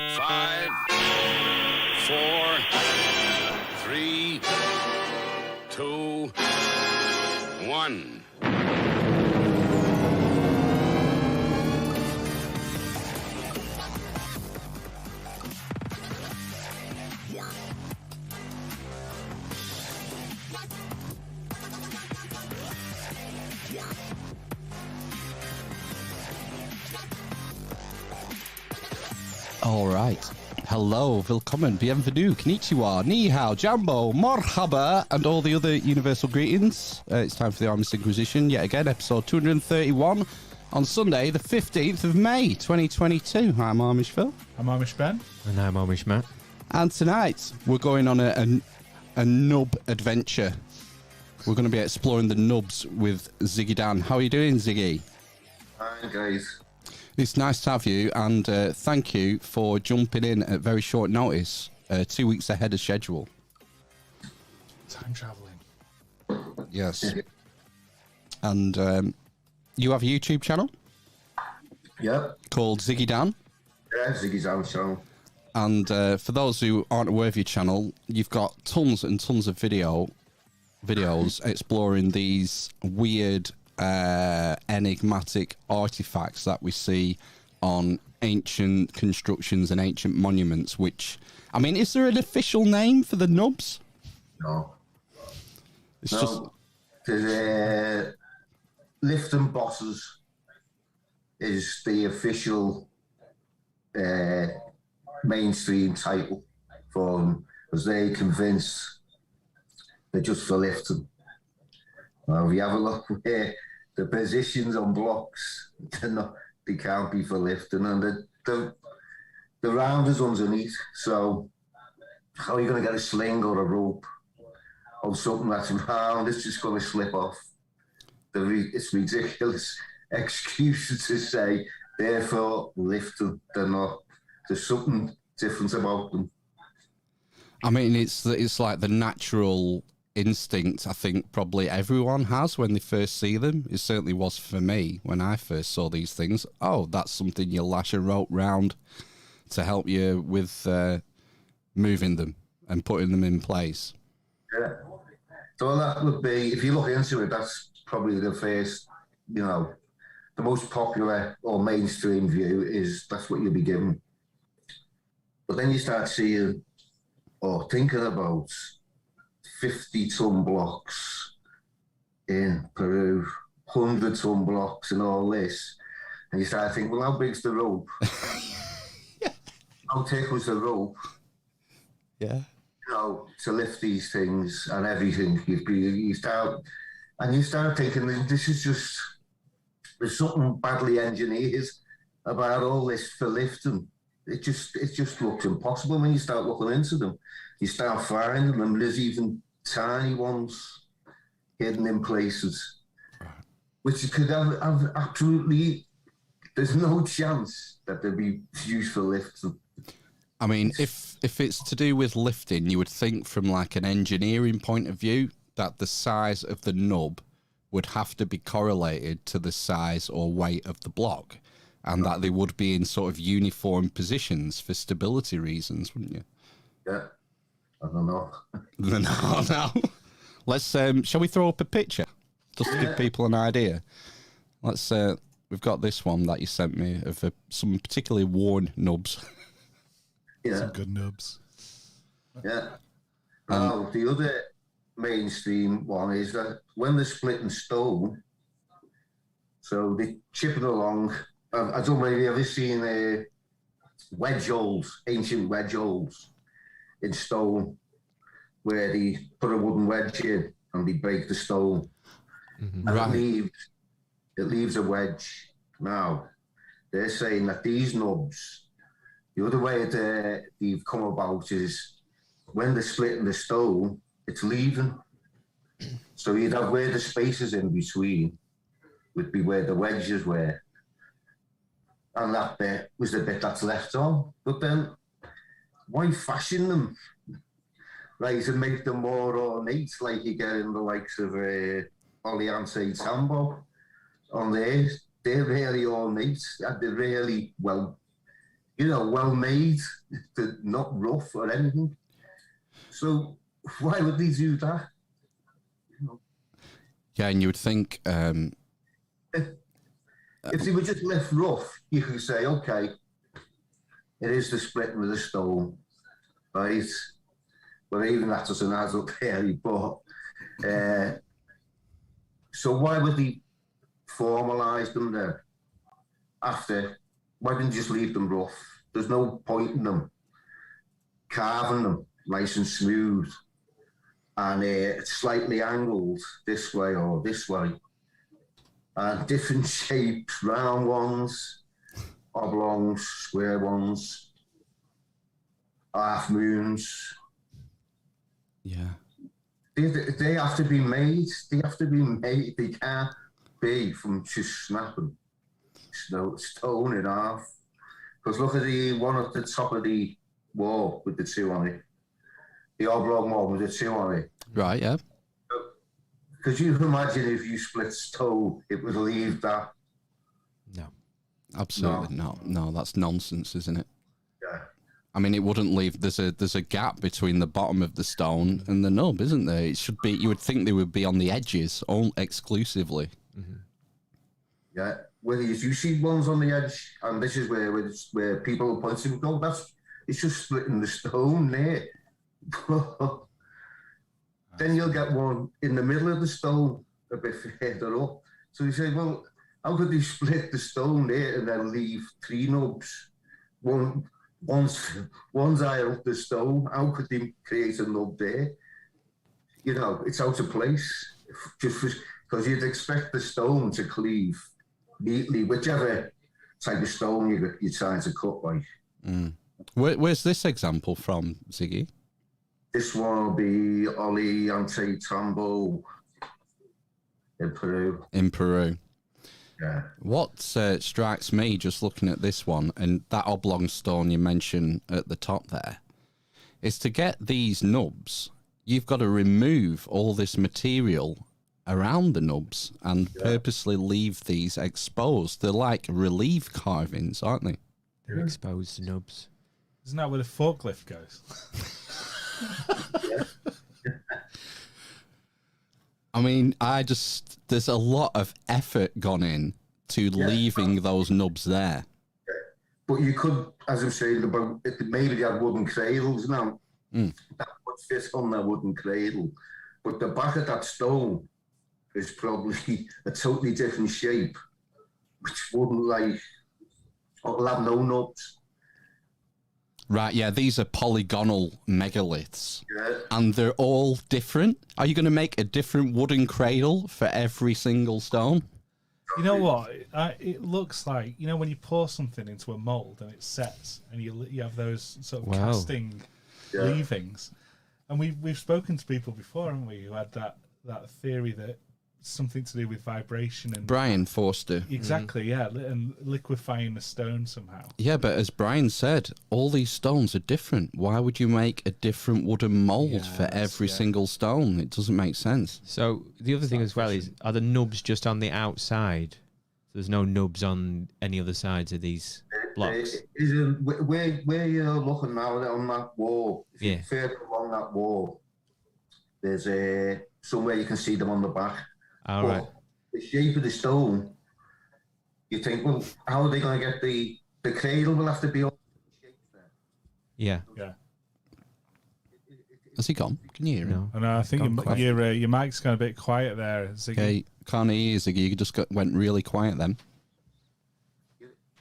5, 4, 3, 2, 1. All right. Hello, willkommen, bienvenue, konnichiwa, ni hao, jambo, marhaba, and all the other universal greetings. It's time for the Amish Inquisition, yet again, episode 231, on Sunday, the 15th of May, 2022. I'm Amish Phil. I'm Amish Ben. And I'm Amish Matt. And tonight, we're going on a nub adventure. We're going to be exploring the nubs with Ziggy Dan. How are you doing, Ziggy? Hi, guys. It's nice to have you, and thank you for jumping in at very short notice, 2 weeks ahead of schedule. Time traveling. Yes. And you have a YouTube channel? Yep. Called Ziggy Dan. Yeah, Ziggy's own channel. And for those who aren't aware of your channel, you've got tons and tons of videos exploring these weird enigmatic artifacts that we see on ancient constructions and ancient monuments, which, I mean, is there an official name for the nubs? No. It's just... There's Lifton Bosses is the official mainstream title for them, because they convince they're just for lifting. Well, if you have a look where the positions on blocks, they can't be for lifting, and the round is underneath. So how are you going to get a sling or a rope on something that's round? It's just going to slip off. It's ridiculous excuse to say, therefore, lifting. They're not. There's something different about them. I mean, it's like the natural instinct I think probably everyone has when they first see them. It certainly was for me when I first saw these things. Oh, that's something you lash a rope round to help you with moving them and putting them in place. Yeah. So that would be, if you look into it, that's probably the first, the most popular or mainstream view is that's what you'll be given. But then you start seeing or thinking about 50-ton blocks in Peru, 100-ton blocks and all this. And you start thinking, well, how big's the rope? How thick was the rope? Yeah. To lift these things and everything. You start thinking, this is just, there's something badly engineered about all this for lifting. It just looks impossible when you start looking into them. You start finding them. There's even tiny ones hidden in places, which could have absolutely. There's no chance that they'd be used for lifting. I mean, if it's to do with lifting, you would think from like an engineering point of view that the size of the nub would have to be correlated to the size or weight of the block, and that they would be in sort of uniform positions for stability reasons, wouldn't you? Yeah, I don't know. No. Let's shall we throw up a picture just to give people an idea? Let's. We've got this one that you sent me of some particularly worn nubs. Yeah, some good nubs. Yeah. Now the other mainstream one is that when they're splitting stone, so they chip it along. I don't know if you've ever seen wedge holes, ancient wedge holes in stone, where they put a wooden wedge in and they break the stone. Mm-hmm. And right. It leaves a wedge. Now, they're saying that these nubs, the other way they've come about is when they're splitting the stone, it's leaving. So you'd have where the spaces in between would be where the wedges were. And that bit was the bit that's left on. But then, why fashion them? Right, to make them more ornate, like you get in the likes of Oliante Tambo on there. They're really ornate. They're really, well, well made, they're not rough or anything. So why would they do that? Yeah, and you would think, If they were just left rough, you could say, okay, it is the splitting with the stone, right? But even that doesn't add up really. But so why would they formalise them then? After, why didn't you just leave them rough? There's no point in them carving them nice and smooth and slightly angled this way or this way. And different shapes, round ones, oblongs, square ones, half moons. yeah. They have to be made. They have to be made. They can't be from just snapping stone in half. Because look at the one at the top of the wall with the two on it. The oblong one with the two on it. Right, yeah. Could you imagine if you split stone, it would leave that? No. Absolutely not. No, that's nonsense, isn't it? Yeah. I mean, it wouldn't leave. There's a gap between the bottom of the stone and the nub, isn't there? It should be. You would think they would be on the edges, all exclusively. Mm-hmm. Yeah. Whether you see ones on the edge, and this is where people point to go, it's just splitting the stone there. Then you'll get one in the middle of the stone a bit further up. So you say, well, how could they split the stone there and then leave three nubs? One's higher up the stone. How could they create a nub there? It's out of place. Just because you'd expect the stone to cleave neatly, whichever type of stone you're trying to cut like. Mm. Where's this example from, Ziggy? This one will be Oli Ante Tambo in Peru. In Peru. Yeah. What strikes me just looking at this one, and that oblong stone you mentioned at the top there, is to get these nubs, you've got to remove all this material around the nubs and purposely leave these exposed. They're like relief carvings, aren't they? They're exposed nubs. Isn't that where the forklift goes? I mean, there's a lot of effort gone in to leaving those nubs there. But you could, as I'm saying, about maybe they had wooden cradles now. That would fit on their wooden cradle. But the back of that stone is probably a totally different shape, which wouldn't it'll have no nubs. Right, yeah, these are polygonal megaliths. Yeah. And they're all different. Are you going to make a different wooden cradle for every single stone? You know what? It looks like, when you pour something into a mold and it sets, and you have those sort of casting leavings. And we've spoken to people before, haven't we, who had that theory that something to do with vibration and Brian Forster. Exactly, yeah, and liquefying the stone somehow. Yeah, but as Brian said, all these stones are different. Why would you make a different wooden mold for every single stone? It doesn't make sense. So the other thing as well is, are the nubs just on the outside? So there's no nubs on any other sides of these blocks? Where you're looking now on that wall, if you further along that wall, there's somewhere you can see them on the back. All right. The shape of the stone, you think, well, how are they going to get the cradle? Will have to be all shaped there. Yeah. Yeah. Has he gone? Can you hear him? No. And I think your mic's gone a bit quiet there, Ziggy. Okay, can't hear you, Ziggy. You just went really quiet then.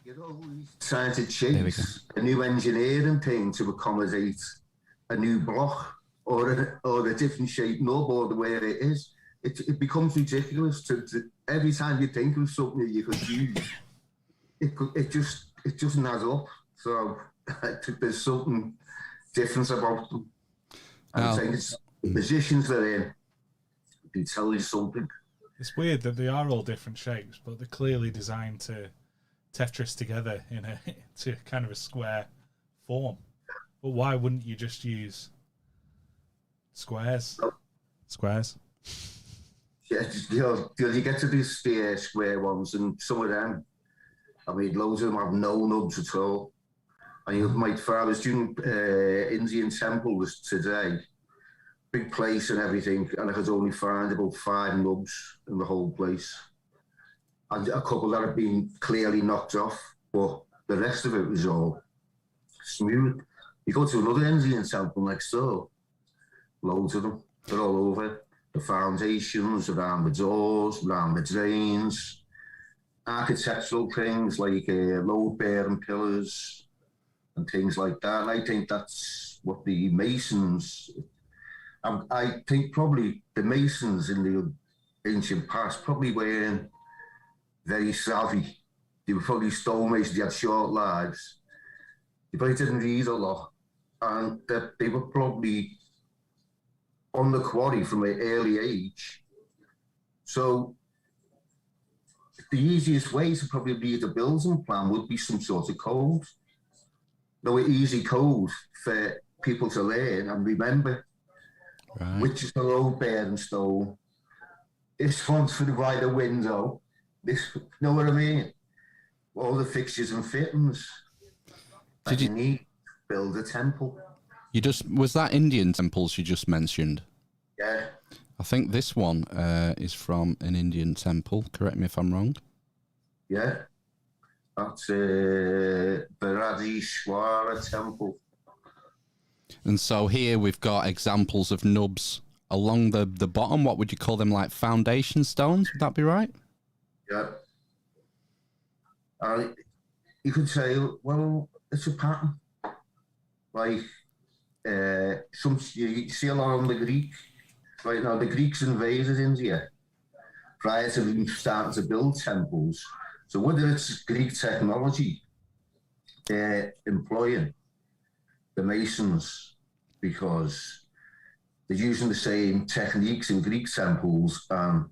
You're always trying to chase a new engineering thing to accommodate a new block or a different shape nub or the way it is. It becomes ridiculous to every time you think of something you could use. It just doesn't add up. So there's something different about them. I think it's the positions they're in. They tell you something. It's weird that they are all different shapes, but they're clearly designed to Tetris together to kind of a square form. But why wouldn't you just use squares? Squares. Yeah, you get to these square ones, and some of them, I mean, loads of them have no nubs at all. And you might find I was doing Indian temples today, big place and everything, and I could only find about 5 nubs in the whole place. And a couple that had been clearly knocked off, but the rest of it was all smooth. You go to another Indian temple next door, loads of them, they're all over. The foundations, around the doors, around the drains, architectural things like load-bearing pillars and things like that. And I think that's what the Masons, I think probably the Masons in the ancient past probably weren't very savvy. They were probably stonemasons, they had short lives. They probably didn't read a lot. And they were probably on the quarry from an early age. So the easiest way to probably read a building plan would be some sort of code. No, an easy code for people to learn and remember. Right. Which is the load-bearing stone. This one's for the wider window. This, you know what I mean? All the fixtures and fittings. Did you need to build a temple? Was that Indian temples you just mentioned? Yeah. I think this one is from an Indian temple. Correct me if I'm wrong. Yeah. That's Bharadishwara temple. And so here we've got examples of nubs along the bottom. What would you call them, like foundation stones? Would that be right? Yeah. You could say, well, it's a pattern. Like, you see along the Greek. Right now, the Greeks invaded India prior to them starting to build temples. So whether it's Greek technology, they're employing the Masons because they're using the same techniques in Greek temples and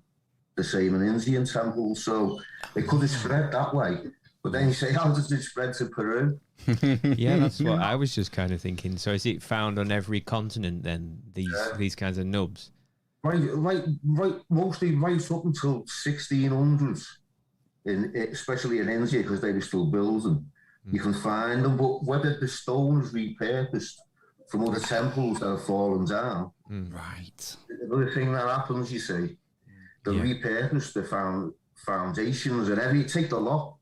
the same in Indian temples. So they could have spread that way. But then you say, how does it spread to Peru? Yeah, that's what I was just kind of thinking. So is it found on every continent then, these kinds of nubs? Right, mostly right up until 1600s, especially in India, because they were still building. You can find them, but whether the stone is repurposed from other temples that have fallen down. Right. Another thing that happens, you see, they repurpose the foundations and everything. Take the lot.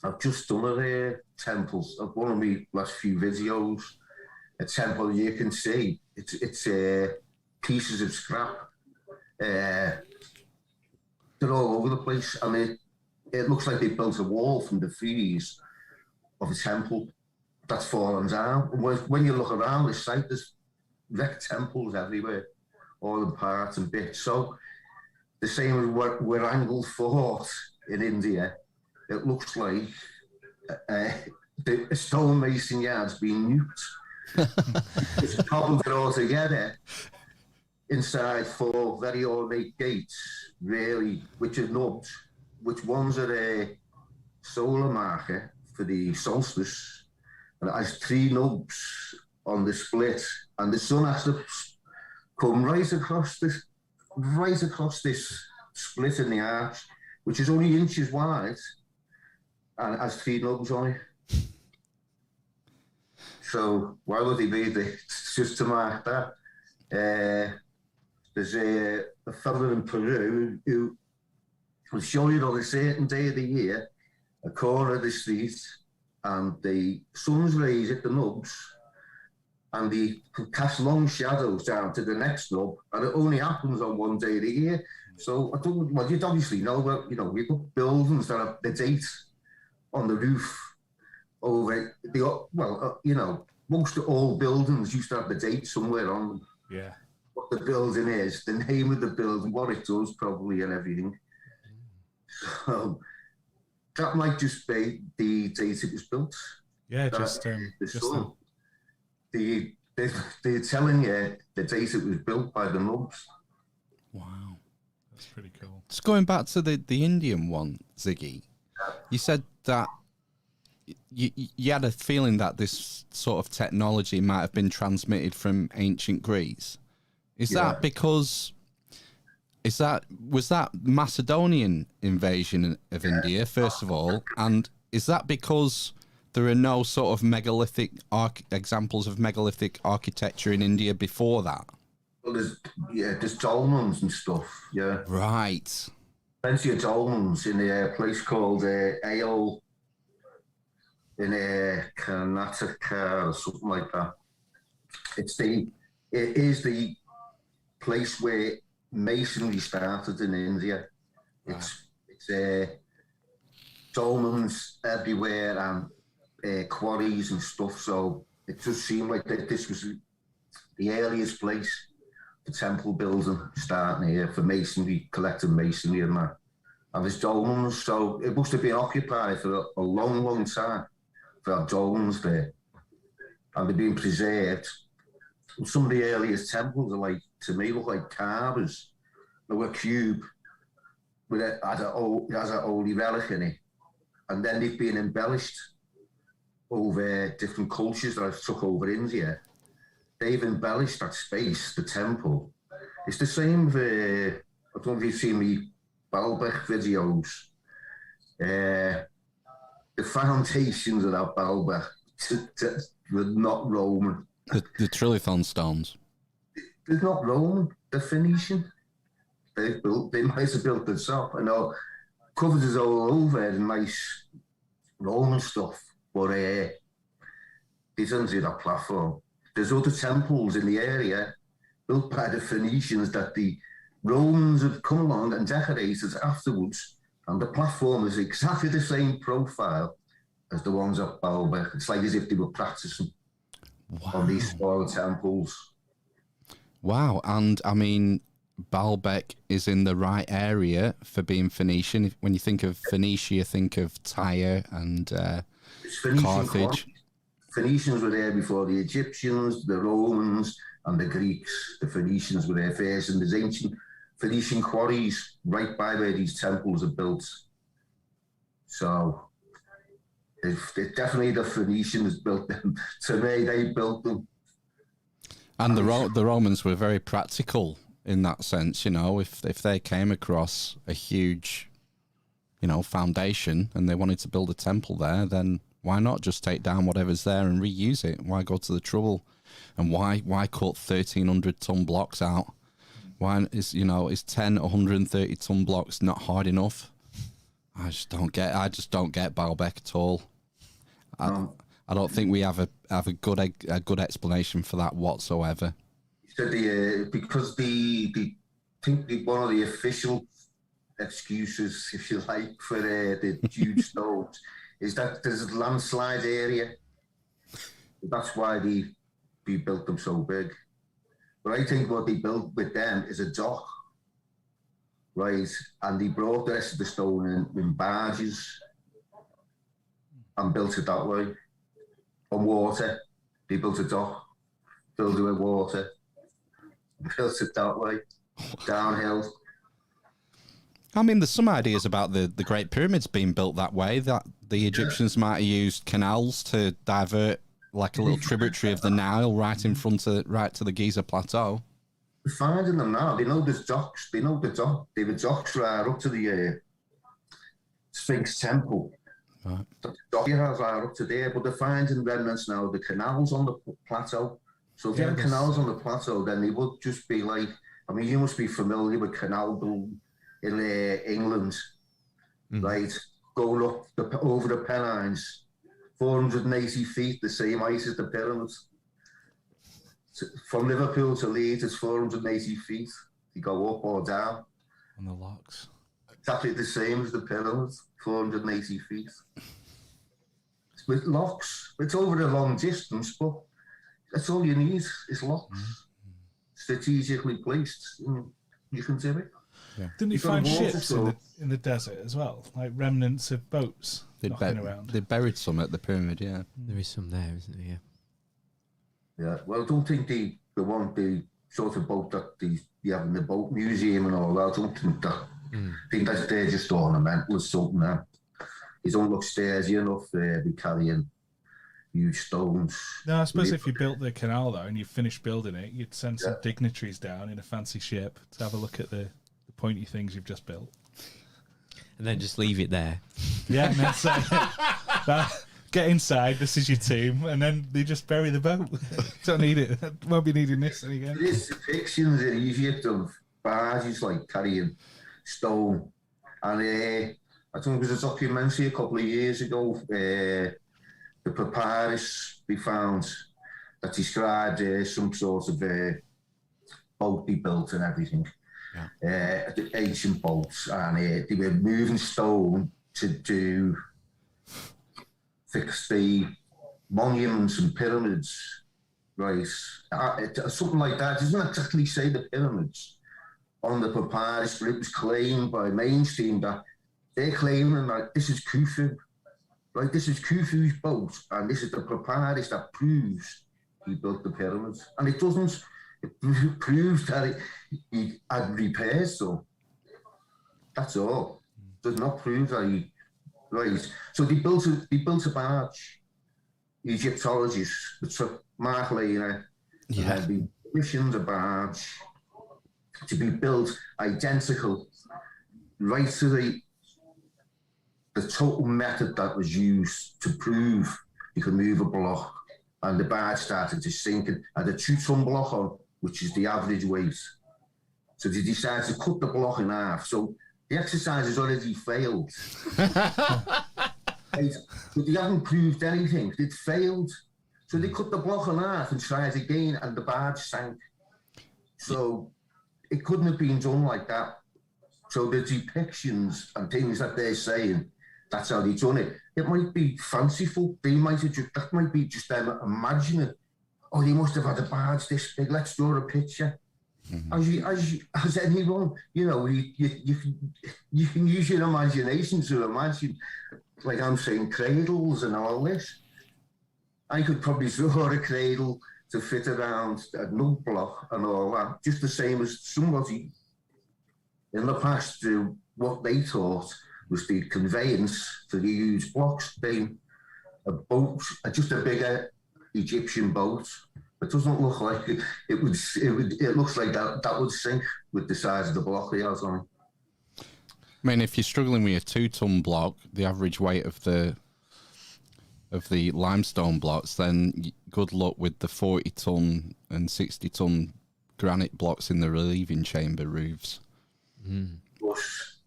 I've just done a temple. I've one of my last few videos. A temple you can see. It's pieces of scrap. They're all over the place, and it looks like they built a wall from the frieze of a temple that's fallen down. And when you look around the site, there's wrecked temples everywhere, all in parts and bits. So the same as where Angel Fort in India, it looks like the stonemason yard's been nuked. It's cobbled it all together inside 4 very ornate gates, really, which are nubs, which ones are a solar marker for the solstice, and it has 3 nubs on the split, and the sun has to come right across this split in the arch, which is only inches wide, and it has 3 nubs on it. So why would they be there? Just to mark that. There's a fellow in Peru who will show you on a certain day of the year, a corner of the street, and the sun's rays hit the nubs, and they cast long shadows down to the next nub, and it only happens on one day of the year. So you'd obviously know that, we've got buildings that have the date on the roof over most of all buildings used to have the date somewhere on them. Yeah. What the building is, the name of the building, what it does probably, and everything. So that might just be the date it was built. Yeah, they're telling you the date it was built by the nubs. Wow. That's pretty cool. Just going back to the Indian one, Ziggy, you said that you had a feeling that this sort of technology might have been transmitted from ancient Greece. Was that Macedonian invasion of India, first of all? And is that because There are no sort of megalithic examples of megalithic architecture in India before that. Well, there's dolmens and stuff. Yeah, right. Plenty of dolmens in a place called Aol in Karnataka or something like that. It is the place where masonry started in India. Right. It's dolmens everywhere and quarries and stuff. So it just seemed like that this was the earliest place for temple building, starting here for masonry, collecting masonry and that. And there's dolmens, so it must have been occupied for a long, long time for our dolmens there. And they've been preserved. And some of the earliest temples are like, to me, look like carvers. They were cube with has a holy relic in it. And then they've been embellished over different cultures that have took over India. They've embellished that space, the temple. It's the same with, I don't know if you've seen me Baalbek videos. The foundations of that Baalbek were not Roman. The Trilithon stones. They're not Roman, they're Phoenician. They might have built this up. I know covered it all over in nice Roman stuff, but they didn't do that platform. There's other temples in the area built by the Phoenicians that the Romans have come along and decorated afterwards, and the platform is exactly the same profile as the ones at Baalbek. It's like as if they were practicing on these smaller temples. Wow, and I mean, Baalbek is in the right area for being Phoenician. When you think of Phoenicia, think of Tyre and Carthage. Phoenicians were there before the Egyptians, the Romans, and the Greeks. The Phoenicians were there first, and there's ancient Phoenician quarries right by where these temples are built. So, if definitely the Phoenicians built them. To me, they built them. And the Romans were very practical in that sense, you know. If they came across a huge, you know, foundation and they wanted to build a temple there, then why not just take down whatever's there and reuse it? Why go to the trouble? And why cut 1,300-ton blocks out? Why is 10 130-ton blocks not hard enough? I just don't get Baalbek at all. I don't think we have a good explanation for that whatsoever. So because one of the official excuses, if you like, for the huge stones is that there's a landslide area. That's why they built them so big. But I think what they built with them is a dock, right? And they brought the rest of the stone in barges and built it that way. On water, they built a dock, filled it with water, built it that way, downhill. I mean, there's some ideas about the Great Pyramids being built that way, that the Egyptians might have used canals to divert like a little tributary of the Nile right to the Giza Plateau. We're finding them now. They know there's docks. They know the dock. They were docks right up to the Sphinx Temple. Right. The dock are up to there, but they're finding remnants now. The canals on the plateau. So if you had canals on the plateau, then they would just be like, I mean, you must be familiar with canal building in England, right? Going up over the Pennines, 480 feet, the same height as the pyramids. So from Liverpool to Leeds, it's 480 feet. You go up or down. On the locks. Exactly the same as the pyramids, 480 feet. With locks, it's over a long distance, but that's all you need is locks. Strategically placed. You can do it. Yeah. Didn't you find ships in the desert as well? Like remnants of boats knocking around? They buried some at the pyramid, yeah. There is some there, isn't there? Yeah, well, I don't think the sort of boat that you have in the boat museum and all that, I don't think that. I think that they're just ornamental or something now. You don't look stairsy enough to be carrying huge stones. No, I suppose if you built the canal though and you finished building it, you'd send some dignitaries down in a fancy ship to have a look at the pointy things you've just built. And then just leave it there. Yeah, and Get inside. This is your tomb, and then they just bury the boat. Don't need it. Won't be needing this again. There's depictions in Egypt of barges like carrying stone, and I think it was a documentary a couple of years ago. The papyrus we found that described some sort of boat they built and everything. Yeah. The ancient boats, and they were moving stone to fix the monuments and pyramids, right? Something like that. It doesn't exactly say the pyramids on the papyrus, but it was claimed by mainstream that they're claiming that this is Khufu, right? This is Khufu's boat, and this is the papyrus that proves he built the pyramids. And it doesn't. It proves that he had repairs, so that's all. Does not prove that he, right? So they built a barge. Egyptologists, which took Mark Lehner, and they commissioned a barge to be built identical, right to the total method that was used to prove you could move a block. And the barge started to sink and had a 2-ton block on, which is the average weight. So they decided to cut the block in half. So the exercise has already failed. Right? But they haven't proved anything. It failed. So they cut the block in half and tried again, and the barge sank. So it couldn't have been done like that. So the depictions and things that they're saying, that's how they done it. It might be fanciful. They might have that might be just them imagining. Oh, they must have had a barge this big. Let's draw a picture. Mm-hmm. As anyone, you can use your imagination to imagine, like I'm saying, cradles and all this. I could probably draw a cradle to fit around a nut block and all that, just the same as somebody in the past do what they thought was the conveyance for the huge blocks being a boat, just a bigger Egyptian boat. It doesn't look like it would. It looks like that would sink with the size of the block he has on. I mean, if you're struggling with a 2-ton block, the average weight of the limestone blocks, then good luck with the 40-ton and 60-ton granite blocks in the relieving chamber roofs. Mm.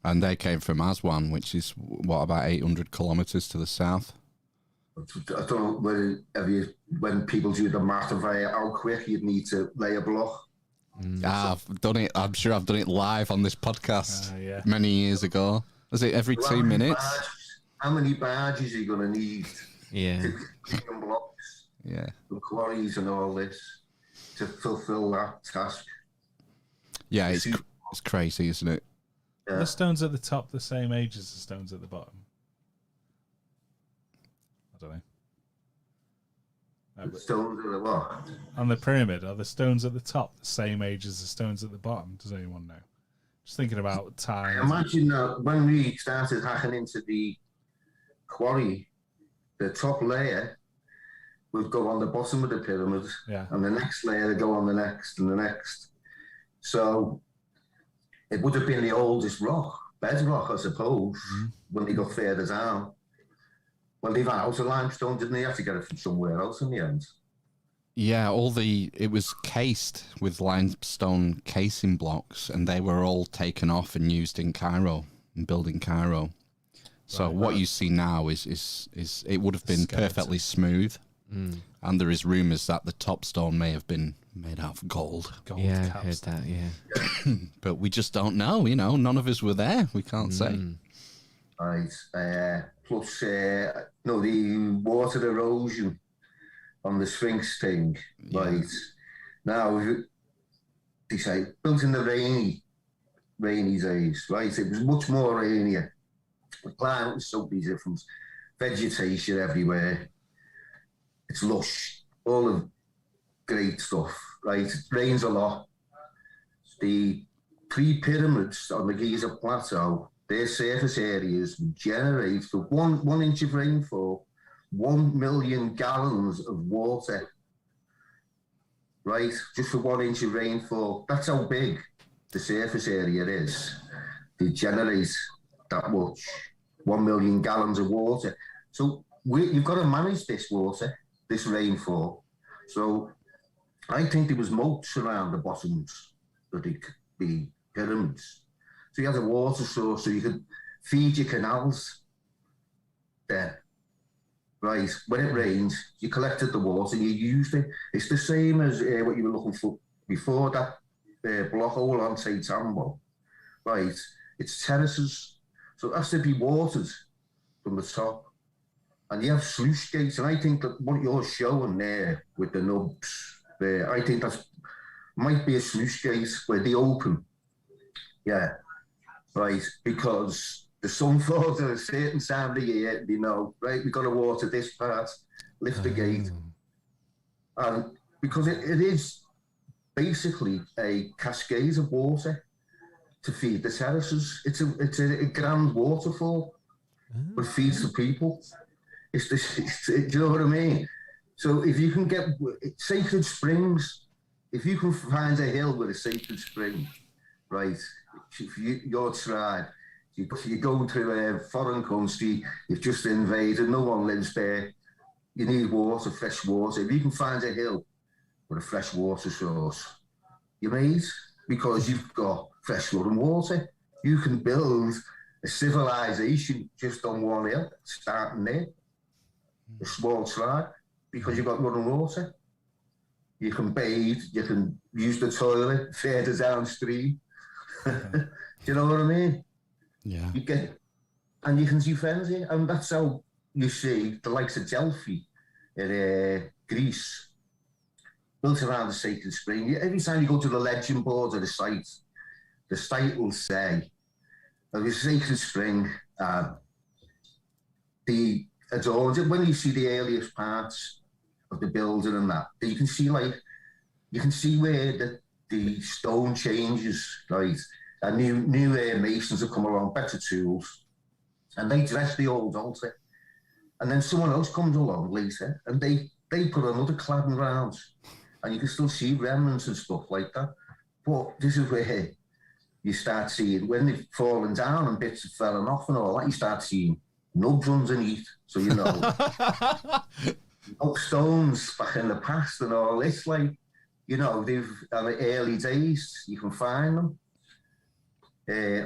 And they came from Aswan, which is, about 800 kilometres to the south? I don't know when people do the math of how quick you'd need to lay a block. I've done it. I'm sure I've done it live on this podcast many years ago. Was it every 2 minutes? How many barges are you going to need? Yeah. To pick them blocks. Yeah. The quarries and all this to fulfill that task. Yeah, it's crazy, isn't it? Yeah. The stones at the top the same age as the stones at the bottom? I don't know. The stones at the what? On the pyramid, are the stones at the top the same age as the stones at the bottom? Does anyone know? Just thinking about time. I imagine that when we started hacking into the quarry, the top layer would go on the bottom of the pyramid, and the next layer would go on the next and the next. So it would have been the oldest rock, bedrock, I suppose, when they got further down. Well, they ran out of limestone, didn't they? Have to get it from somewhere else in the end. Yeah, it was cased with limestone casing blocks, and they were all taken off and used in Cairo, in building Cairo. So what you see now is it would have been perfectly smooth, and there is rumours that the top stone may have been made out of gold. Yeah, I heard that. Yeah, but we just don't know. None of us were there. We can't say. Right. Plus, the water erosion on the Sphinx thing. Yeah. Right. Now, they say built in the rainy days. Right. It was much more rainier. The climate was totally different. Vegetation everywhere. It's lush. All of great stuff. Right. It rains a lot. The pre-pyramids on the Giza Plateau, their surface areas generate, for one inch of rainfall, 1 million gallons of water. Right? Just for 1 inch of rainfall. That's how big the surface area is. They generate that much, 1 million gallons of water. So you've got to manage this water, this rainfall. So I think there was moats around the bottoms of the pyramids. So you had a water source so you could feed your canals there. Right, when it rained, you collected the water and you used it. It's the same as what you were looking for before, that block hole on St. Tambo. Right, it's terraces, so it has to be watered from the top. And you have sluice gates, and I think that what you're showing there with the nubs, I think that might be a sluice gate where they open. Yeah, right, because the sun falls at a certain time of the year, right, we've got to water this part, lift the gate. And because it is basically a cascade of water to feed the terraces. It's a grand waterfall, but feeds the people. Do you know what I mean? So if you can get sacred springs, if you can find a hill with a sacred spring, right, if your tribe, you're going to a foreign country, you've just invaded, no one lives there, you need water, fresh water. If you can find a hill with a fresh water source, you're made, because you've got fresh running water. You can build a civilization just on one hill, starting there, a small tribe, because you've got running water. You can bathe, you can use the toilet further downstream. Do you know what I mean? Yeah. And you can see friends here, and that's how you see the likes of Delphi in Greece, built around the sacred spring. Every time you go to the legend board of the site will say, there's a sacred spring, the adorned. When you see the earliest parts of the building and that, you can see where the stone changes, right? And new masons have come along, better tools, and they dress the old altar. And then someone else comes along later, and they put another cladding round, and you can still see remnants and stuff like that. But this is where you start seeing, when they've fallen down and bits have fallen off and all that, you start seeing nubs underneath. So, stones back in the past and all this, like, they've early days, you can find them.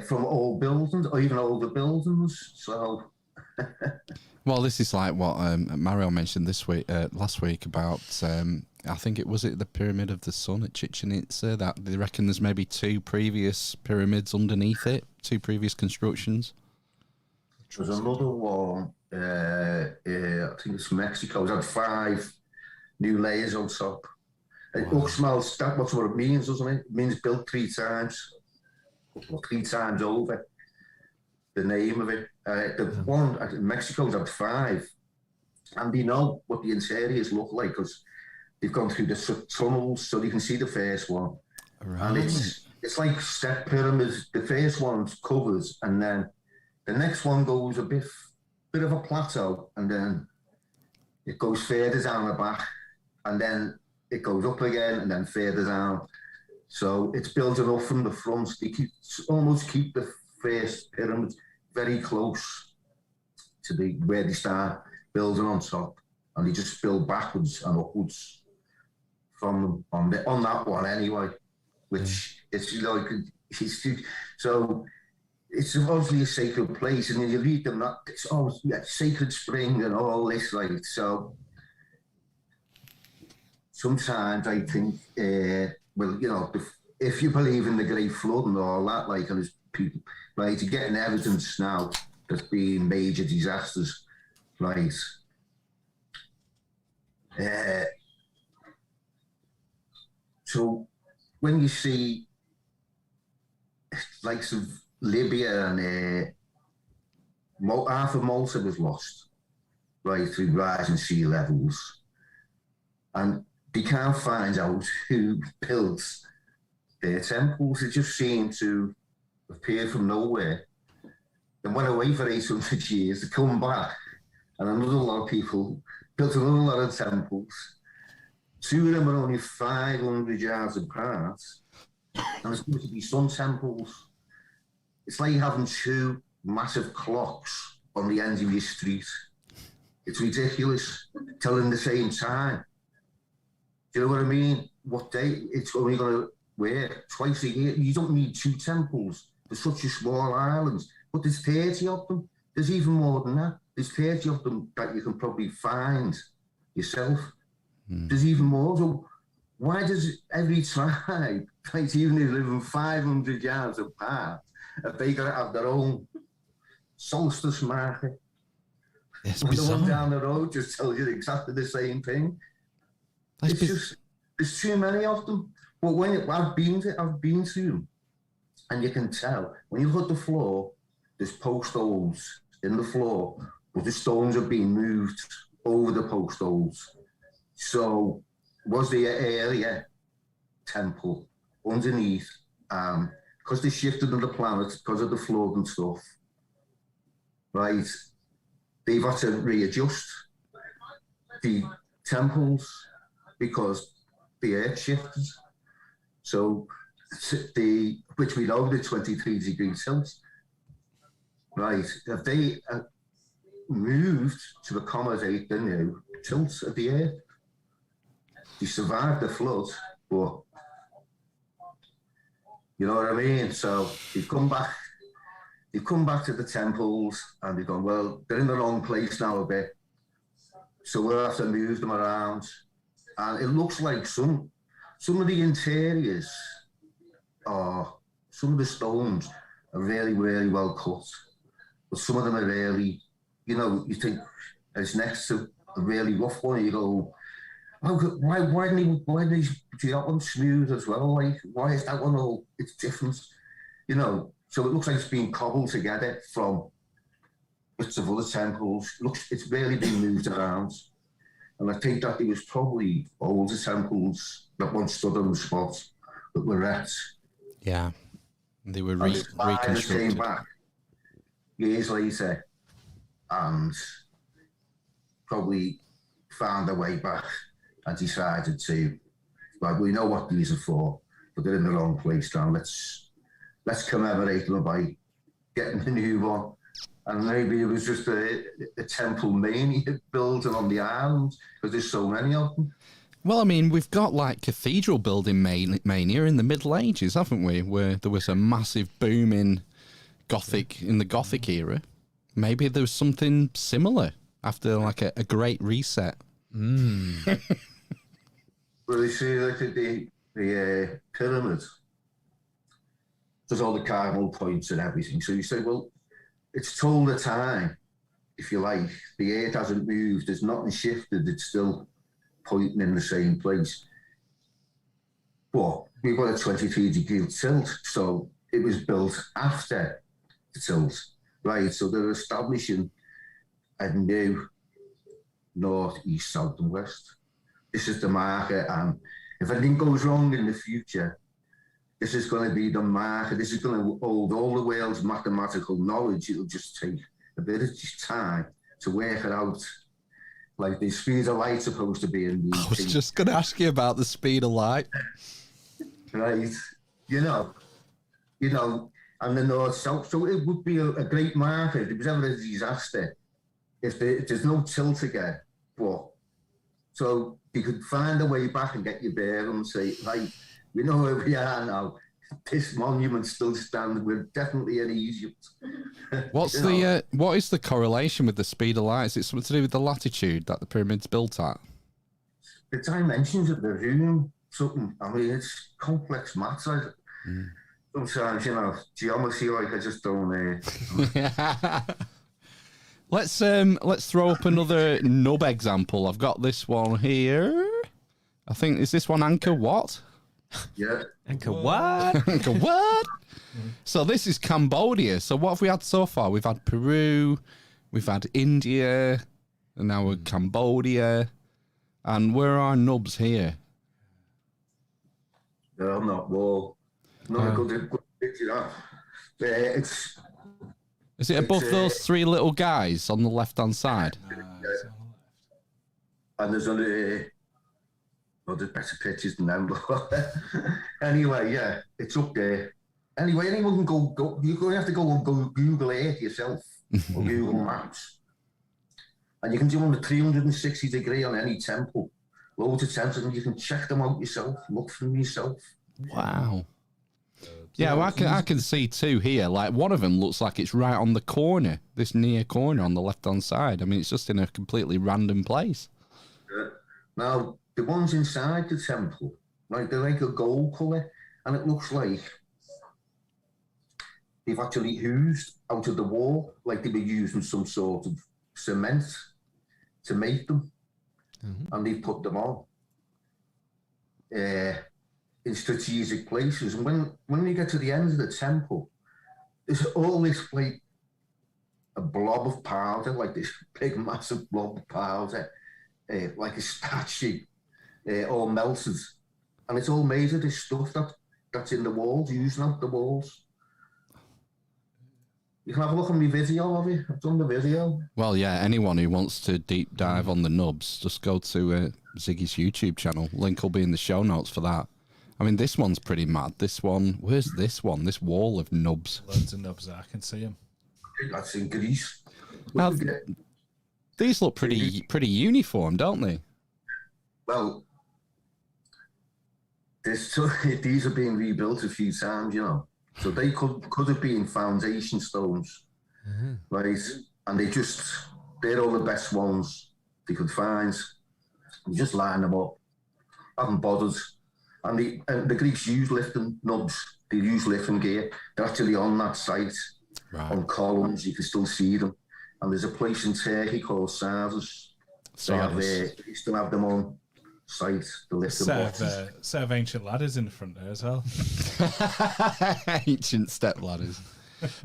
From old buildings or even older buildings. So, well, this is like what Mario mentioned last week about. I think it was the Pyramid of the Sun at Chichen Itza. That they reckon there's maybe 2 previous pyramids underneath it, 2 previous constructions. There's another one. I think it's Mexico. It's had 5 new layers on top. It smells. That's what it means, doesn't it? It means built 3 times. 3 times over, the name of it. The one in Mexico's had 5, and they know what the interiors look like because they've gone through the tunnels, so you can see the first one. Right. And it's like step pyramids. The first one covers, and then the next one goes a bit of a plateau, and then it goes further down the back, and then it goes up again, and then further down. So it's built enough from the front. They almost keep the first pyramid very close to where they start building on top, and they just build backwards and upwards from on that one anyway. Which it's so it's obviously a sacred place, and then you read them that it's sacred spring and all this, like, so. Sometimes I think. If you believe in the Great Flood and all that, like, and there's people, right, you're getting evidence now there's been major disasters, right? So when you see likes of Libya and half of Malta was lost, right, through rising sea levels, and they can't find out who built their temples. It just seemed to appear from nowhere. They went away for 800 years to come back, and another lot of people built another lot of temples. 2 of them are only 500 yards apart, and there's supposed to be some temples. It's like having 2 massive clocks on the end of your street. It's ridiculous telling the same time. Do you know what I mean? What day? It's only going to wear twice a year. You don't need 2 temples for such a small island. But there's 30 of them. There's even more than that. There's 30 of them that you can probably find yourself. There's even more. So why does every tribe, like even if they live in 500 yards apart, have they got to have their own solstice market? It's and bizarre. the one down the road just tells you exactly the same thing. It's just, there's too many of them. But when I've been to them, and you can tell, when you look at the floor, there's post holes in the floor, but the stones are being moved over the post holes. So was the area temple underneath, because they shifted on the planet because of the flood and stuff, right? They've had to readjust the temples because the earth shifted. So which we know the 23-degree tilt, right? If they moved to accommodate the new tilt of the earth, they survived the flood, but you know what I mean? So they've come back to the temples and they've gone, well, they're in the wrong place now a bit, so we'll have to move them around. And it looks like some of the interiors some of the stones are really, really well cut, but some of them are really, you think it's next to a really rough one, you go, why didn't they do that one smooth as well? Like, why is that one all, it's different, So it looks like it's been cobbled together from bits of other temples. It's really been moved around. And I think that there was probably older temples that once stood on the spot that were wrecked. Yeah, they were reconstructed. Came back years later and probably found their way back and decided to, like, we know what these are for, but they're in the wrong place now. Let's commemorate them by getting a new one. And maybe it was just a temple mania building on the island because there's so many of them. Well, I mean, we've got like cathedral building mania in the Middle Ages, haven't we? Where there was a massive boom in the Gothic era. Maybe there was something similar after like a great reset. Well, you see, like the pyramid, there's all the cardinal points and everything. So you say, well, it's told the time, if you like. The earth hasn't moved. There's nothing shifted. It's still pointing in the same place. But we've got a 23-degree tilt, so it was built after the tilt, right? So they're establishing a new north, east, south, and west. This is the marker, and if anything goes wrong in the future, this is going to be the marker. This is going to hold all the world's mathematical knowledge. It'll just take a bit of time to work it out. Like the speed of light supposed to be in the... I was just going to ask you about the speed of light. Right. And the north, south. So it would be a great marker if there was ever a disaster. If there's no tilt again, but so you could find a way back and get your bearings and say, right, we know where we are now. This monument still stands. We're definitely in Egypt. What is the correlation with the speed of light? Is it something to do with the latitude that the pyramid's built at? The dimensions of the room, something. I mean, it's complex maths. Sometimes, geometry, like, I just don't. Let's throw up another nub example. I've got this one here. I think, is this one Angkor Wat? Yeah. Angkor what? Angkor what? So this is Cambodia. So what have we had so far? We've had Peru, we've had India, and now we're Cambodia. And where are our nubs here? No, I'm not. Well, not a good picture. Is it above those three little guys on the left-hand side? And there's there's better pictures than them. Anyway, yeah, it's up there. Anyway, anyone can go. You're going to have to go and Google Earth yourself or Google Maps. And you can do them at 360 degree on any temple. Loads of temples, and you can check them out yourself, look for them yourself. Wow. Yeah, well, I can see two here. Like, one of them looks like it's right on the corner, this near corner on the left-hand side. I mean, it's just in a completely random place. Now, the ones inside the temple, like, they're like a gold colour, and it looks like they've actually oozed out of the wall, like they were using some sort of cement to make them, and they put them on in strategic places. And when you get to the end of the temple, there's all this like a blob of powder, like this big massive blob of powder, like a statue, all melted, and it's all made of this stuff that's in the walls, using out the walls. You can have a look on my video of it. I've done the video. Well, yeah, anyone who wants to deep dive on the Nubs, just go to Ziggy's YouTube channel. Link will be in the show notes for that. I mean, this one's pretty mad. This one, where's this one? This wall of Nubs. Loads of Nubs there. I can see them. That's in Greece. Now, these look pretty uniform, don't they? Well, these are being rebuilt a few times, you know. So they could have been foundation stones, right? And they're all the best ones they could find. You just line them up, haven't bothered. And the Greeks use lifting Nubs. They use lifting gear. They're actually on that site, on columns. You can still see them. And there's a place in Turkey called Sardis. They still have them on site. The lifting set of ancient ladders in the front there as well. Ancient step ladders.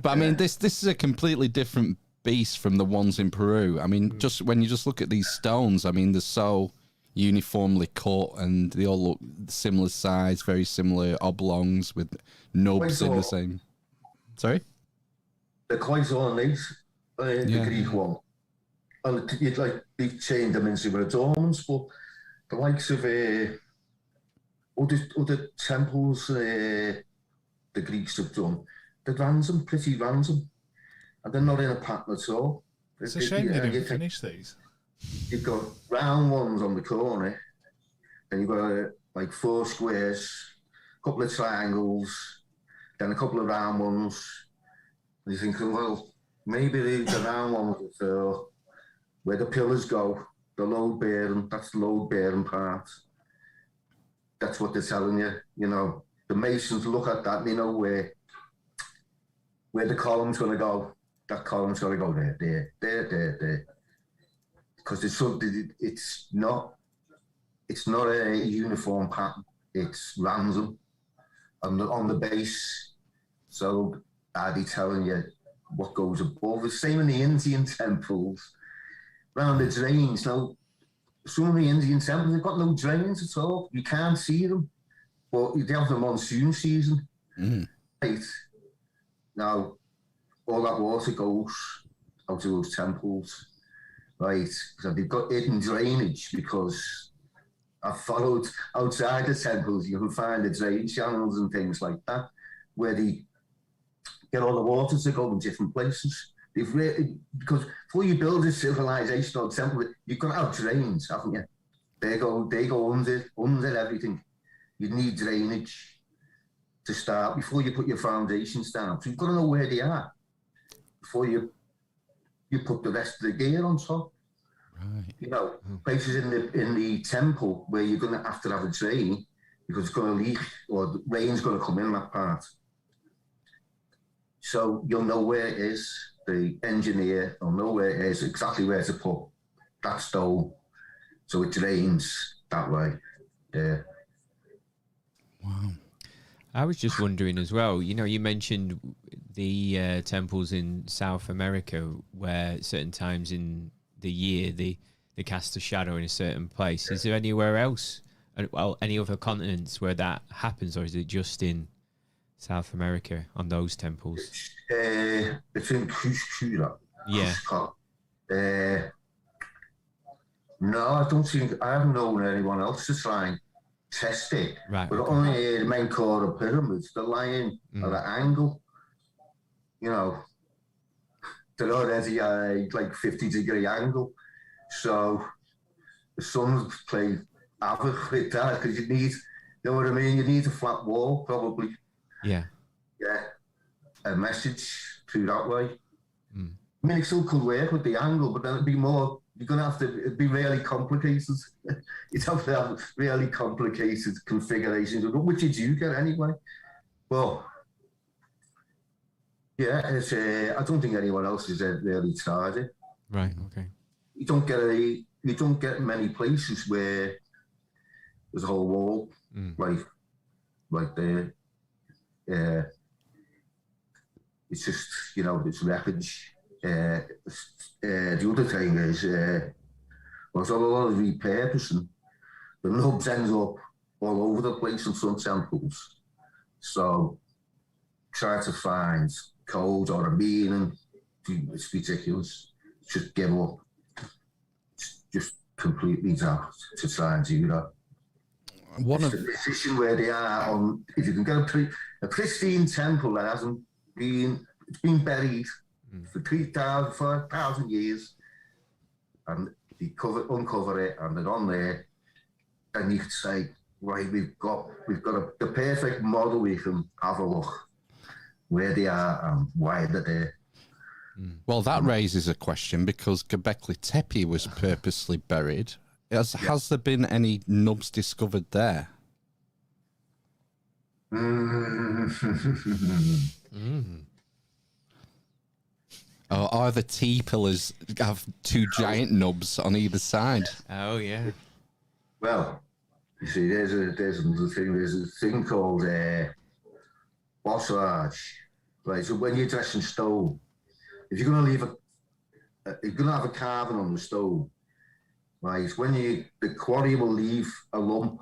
But I mean, this is a completely different beast from the ones in Peru. I mean, just when you just look at these stones, I mean, they're so uniformly cut and they all look similar size, very similar oblongs with nubs in the same. Sorry? They're quite ornate, the Greek one. And you'd like, they've changed them into adornments, but the likes of other temples the Greeks have done, they're pretty random, and they're not in a pattern at all. It's a shame they didn't finish these. You've got round ones on the corner, then you've got like 4 squares, a couple of triangles, then a couple of round ones. And you're thinking, well, maybe the round ones are where the pillars go, the load bearing, that's the load bearing part. That's what they're telling you, you know. The masons look at that and they know where the column's going to go. That column's going to go there. Because it's not a uniform pattern. It's random on the base. So I'd be telling you what goes above. The same in the Indian temples, around the drains. Now, some of the Indian temples, they've got no drains at all. You can't see them. But they have the monsoon season. Right. Now, all that water goes out of those temples. Right, so they've got hidden drainage because I've followed outside the temples. You can find the drain channels and things like that where they get all the water to go in different places. Because before you build a civilization or temple, you've got to have drains, haven't you? They go under everything. You need drainage to start before you put your foundations down. So you've got to know where they are before you put the rest of the gear on top. Right. You know, places in the temple where you're going to have a drain because it's going to leak or the rain's going to come in that part. So you'll know where it is. The engineer will know where it is, exactly where to put that stone so it drains that way. Yeah. Wow. I was just wondering as well, you know, you mentioned the temples in South America where certain times in the year they cast a shadow in a certain place. Is there anywhere else, well, any other continents where that happens, or is it just in South America on those temples? It's in Cusco. Yeah. No, I haven't known anyone else to try and test it. Right. But only the main core of pyramids, the lying at an angle. You know, they're already like 50-degree angle. So the sons play havoc with that because you know what I mean? You need a flat wall, probably. Yeah. Yeah. A message through that way. Mm. I mean, it still could work with the angle, but then it'd be more, it'd be really complicated. You'd have to have really complicated configurations, which you do get anyway. Well, yeah, I don't think anyone else has really tried it. Right, okay. You don't get many places where there's a whole wall, like there. It's just, it's wreckage. The other thing is, there's a lot of repurposing. The nubs ends up all over the place in some temples. So try to find codes or a meaning, it's ridiculous. Just give up. Just completely daft to try and do that. The position where they are if you can get a pristine temple that hasn't been, it's been buried for 3,000, 4,000 years, and you uncover it, and they're on there, and you could say, right, we've got the perfect model. We can have a look where they are and why they're there. Well, that raises a question because Göbekli Tepe was purposely buried. Has there been any nubs discovered there? Or are the T-pillars have two giant nubs on either side? Oh, yeah. Well, you see, there's another thing. There's a thing called bossage. Right, so when you dress in stone, if you're going to have a carving on the stone, right, when the quarry will leave a lump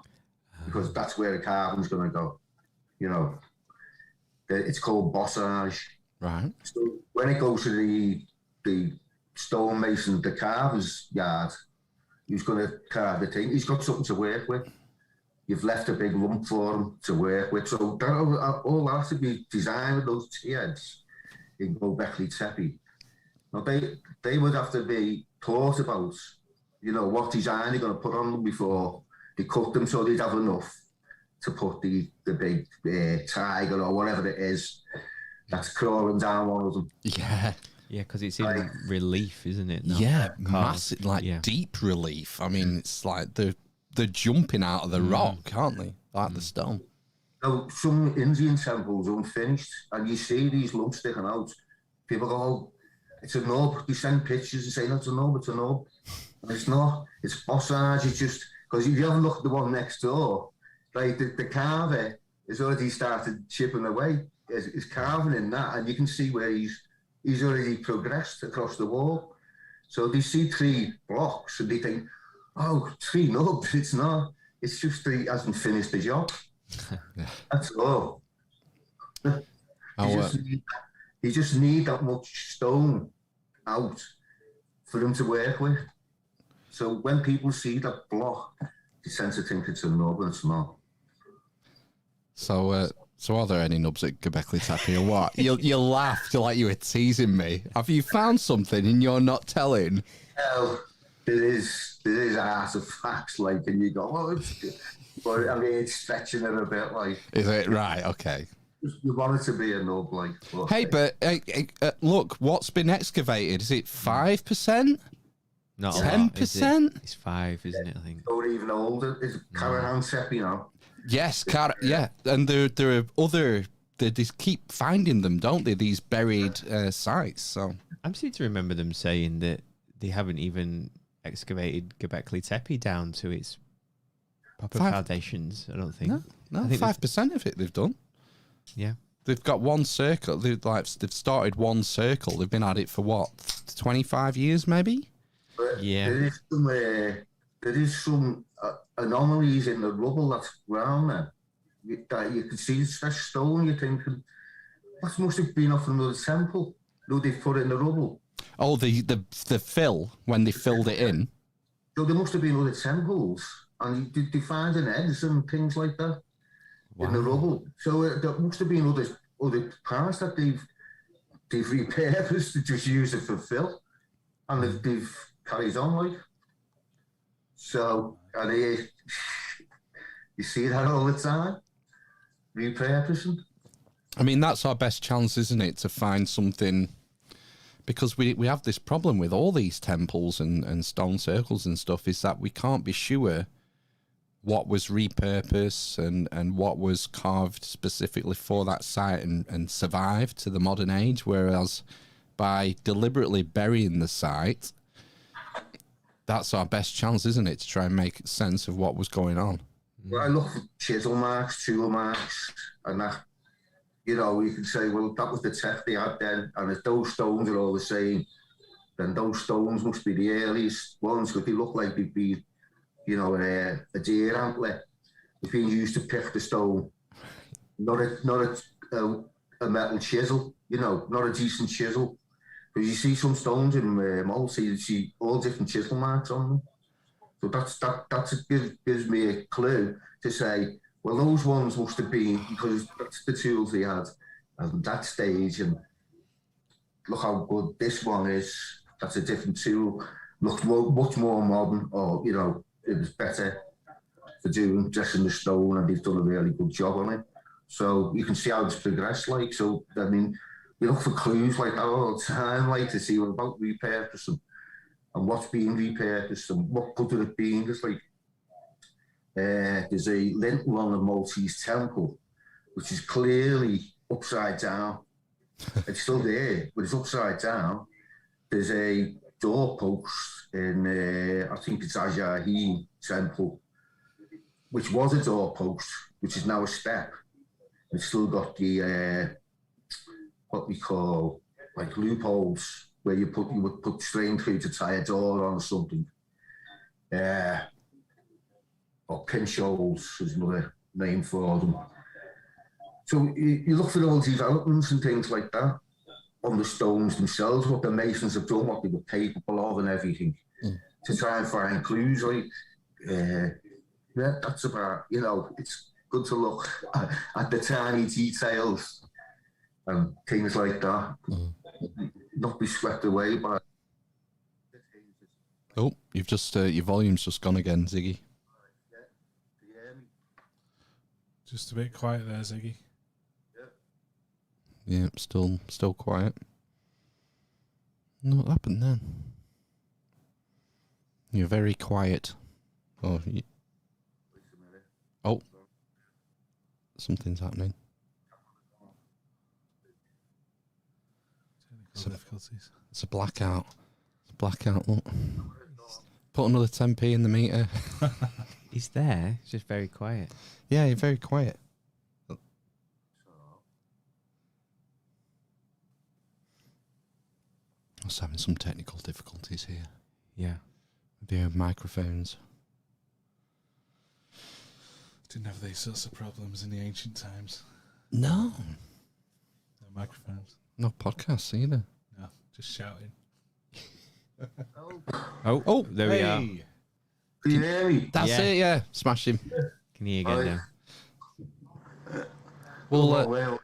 because that's where the carving's going to go. It's called bossage. Right. So when it goes to the stonemason, the carver's yard, who's going to carve the thing, he's got something to work with. You've left a big lump for him to work with. So all that has to be designed with those T-heads in Göbekli Tepe. Now, they would have to be thought about, what design they're going to put on them before they cut them so they'd have enough to put the big tiger or whatever it is that's crawling down one of them. Yeah. Yeah, because it's in relief, isn't it? Massive, deep relief. I mean, it's like they're jumping out of the rock, aren't they? Like the stone. Now, some Indian temples unfinished, and you see these lumps sticking out. People go, oh, it's a nub. You send pictures and say, no, it's a nub, it's a nub. And it's not. It's bossage. It's just, because if you have a look at the one next door, like the carver has already started chipping away. He's carving in that, and you can see where he's already progressed across the wall. So they see 3 blocks, and they think, oh, 3 nubs. It's not. It's just he hasn't finished the job. That's all. You just need that much stone out for them to work with. So when people see that block, they tend to think it's a nub, and it's not. So are there any nubs at Göbekli Tepe or what? You laughed like you were teasing me. Have you found something and you're not telling? Well, there is artifacts, like, and you go, oh, but I mean, it's stretching it a bit, like. Is it? Right, okay. You want it to be a nub, like. Hey, but look, what's been excavated? Is it 5%? Not 10%? It's 5, isn't it? I think. Or even older. Is Karahan Tepe now? Yes, yeah, and there are other. They just keep finding them, don't they? These buried sites. So I'm seem to remember them saying that they haven't even excavated Göbekli Tepe down to its proper foundations. I don't think. No, 5% of it they've done. Yeah, they've got one circle. They've started one circle. They've been at it for what, 25 years, maybe. But yeah, there is some anomalies in the rubble that's around there. That you can see it's fresh stone. You're thinking that must have been off another temple. No, they've put it in the rubble. Oh, the fill when they filled it in. So there must have been other temples, and they find an eggs and things like that in the rubble. So there must have been other parts that they've repurposed to just use it for fill, and they've carried on like. So, and you see that all the time, repurposing. I mean, that's our best chance, isn't it, to find something, because we have this problem with all these temples and stone circles and stuff, is that we can't be sure what was repurposed and what was carved specifically for that site and survived to the modern age, whereas by deliberately burying the site, that's our best chance, isn't it, to try and make sense of what was going on. Well, I look for chisel marks, tool marks, and that, you know, you can say, well, that was the tech they had then, and if those stones are all the same, then those stones must be the earliest ones, because they look like they'd be, you know, a deer antler. It's being used to pick the stone, not a metal chisel, you know, not a decent chisel. Because you see some stones in Malta, you see all different chisel marks on them. So that gives me a clue to say, well, those ones must have been, because that's the tools they had at that stage. And look how good this one is. That's a different tool. Looks much more modern, or, you know, it was better for dressing the stone, and they've done a really good job on it. So you can see how it's progressed, like. So, I mean, you look for clues like that all the time, like, to see what about repurposing and what's being repurposed and what could it have been. It's like, there's a lintel on the Maltese temple, which is clearly upside down. It's still there, but it's upside down. There's a doorpost in, I think it's Ajahi temple, which was a doorpost, which is now a step. It's still got the, what we call, like, loopholes, where you would put string through to tie a door on or something. Or pinch holes is another name for them. So you look for all developments and things like that on the stones themselves, what the masons have done, what they were capable of and everything, to try and find clues. Like, yeah, that's about, you know, it's good to look at the tiny details and things like that. Not be swept away by. Oh, you've just your volume's just gone again, Ziggy. Just a bit quiet there, Ziggy. Yeah, still quiet. What happened then? You're very quiet. Oh, something's happening. Difficulties. It's a blackout. It's a blackout. Look. Put another 10p in the meter. He's there. It's just very quiet. Yeah, you're very quiet. I was having some technical difficulties here. Yeah. With your microphones. Didn't have these sorts of problems in the ancient times. No. No microphones. No podcasts either. No, just shouting. Oh, there we are. Can you hear me? That's it, yeah. Smash him. Can you hear again now? Well,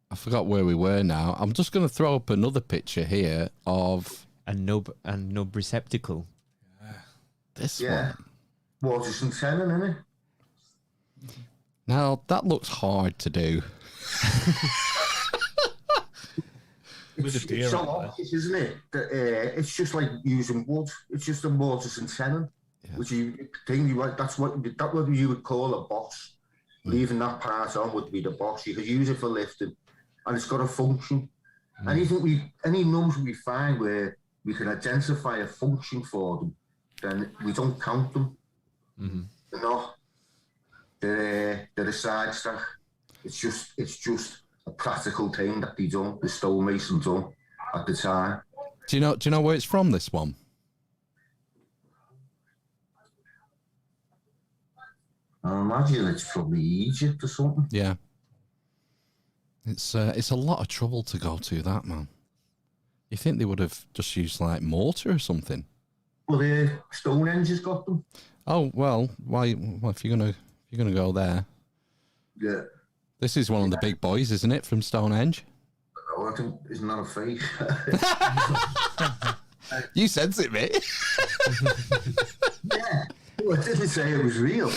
I forgot where we were now. I'm just going to throw up another picture here of A nub receptacle. this Yeah. one. Water and tenon, innit? Now, that looks hard to do. It's so obvious, isn't it? That, it's just like using wood. It's just a mortise and tenon, which that's what you would call a boss. Leaving that part on would be the boss. You could use it for lifting, and it's got a function. Any numbers we find where we can identify a function for them, then we don't count them. They're not. They're a side stack. It's just a practical thing that they done, the stonemason done at the time. Do you know where it's from, this one? I imagine it's probably Egypt or something. Yeah. It's a lot of trouble to go to that, man. You think they would have just used like mortar or something? Well, Stonehenge has got them. Oh well, why? Well, if you're gonna go there, Yeah. this is one of the big boys, isn't it, from Stonehenge? Oh, I think isn't that a fake? You sense it, mate. Yeah. Well, I didn't say it was real.